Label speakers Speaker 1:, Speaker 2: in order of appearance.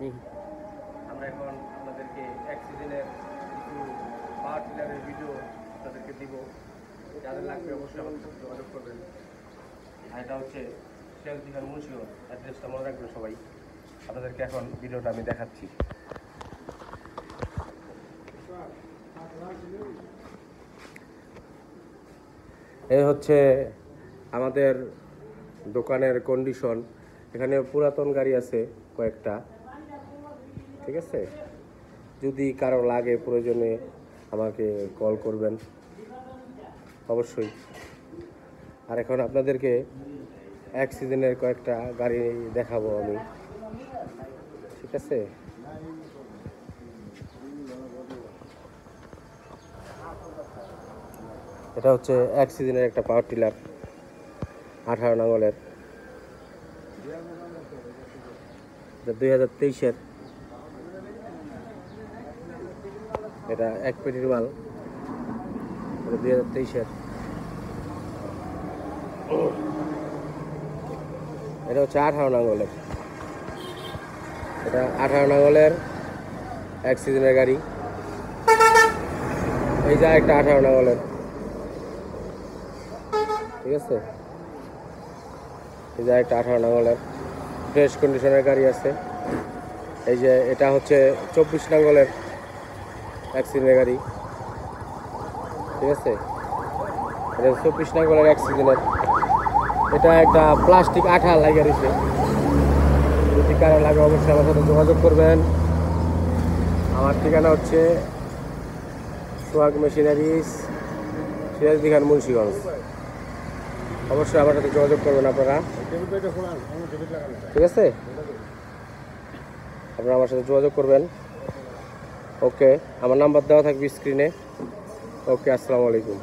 Speaker 1: আমরা এখন আপনাদেরকে অ্যাক্সিডেন্টের কিছু পাওয়ার টিলারের ভিডিও আপনাদেরকে দিব। যাদের লাগবে অবশ্যই আমাদের সাথে যোগাযোগ করবেন। আর এটা হচ্ছে শেলদিঘার মুন্সিগঞ্জ, অ্যাড্রেসটা মনে রাখবেন সবাই। আপনাদেরকে এখন ভিডিওটা আমি দেখাচ্ছি। এই হচ্ছে আমাদের দোকানের কন্ডিশন। এখানে পুরাতন গাড়ি আছে কয়েকটা, ঠিক আছে। যদি কারো লাগে প্রয়োজনে আমাকে কল করবেন অবশ্যই। আর এখন আপনাদেরকে অ্যাক্সিডেন্টের কয়েকটা গাড়ি দেখাবো আমি, ঠিক আছে। এটা হচ্ছে অ্যাক্সিডেন্টের একটা পাওয়ার টিলার 18 নাঙ্গলের, 2023-এর। এটা 1 পেটির মাল, 2023-এর। এটা হচ্ছে 18 নাঙ্গলের, এটা 18 নাঙ্গলের অ্যাক্সিডেন্টের গাড়ি। এই যে একটা 18 নাঙ্গলের, ঠিক আছে। এই যে একটা 18 নাঙ্গলের ফ্রেশ কন্ডিশনের গাড়ি আছে। এই যে এটা হচ্ছে 24 নাঙ্গলের অ্যাক্সিডেন্টের গাড়ি, ঠিক আছে। এটা 24 নাঙ্গলের অ্যাক্সিডেন্টের। এটা একটা প্লাস্টিক আঠা লাগিয়ে দিচ্ছে। যদি কারো লাগে অবশ্যই আমার সাথে যোগাযোগ করবেন। আমার ঠিকানা হচ্ছে সোহাগ মেশিনারিজ, সিরাজদিঘার মুন্সিগঞ্জ। অবশ্যই আমার সাথে যোগাযোগ করবেন আপনারা, ঠিক আছে। আপনারা আমার সাথে যোগাযোগ করবেন। ওকে, আমার নাম্বার দেওয়া থাকবে স্ক্রিনে। ওকে, আসসালামু আলাইকুম।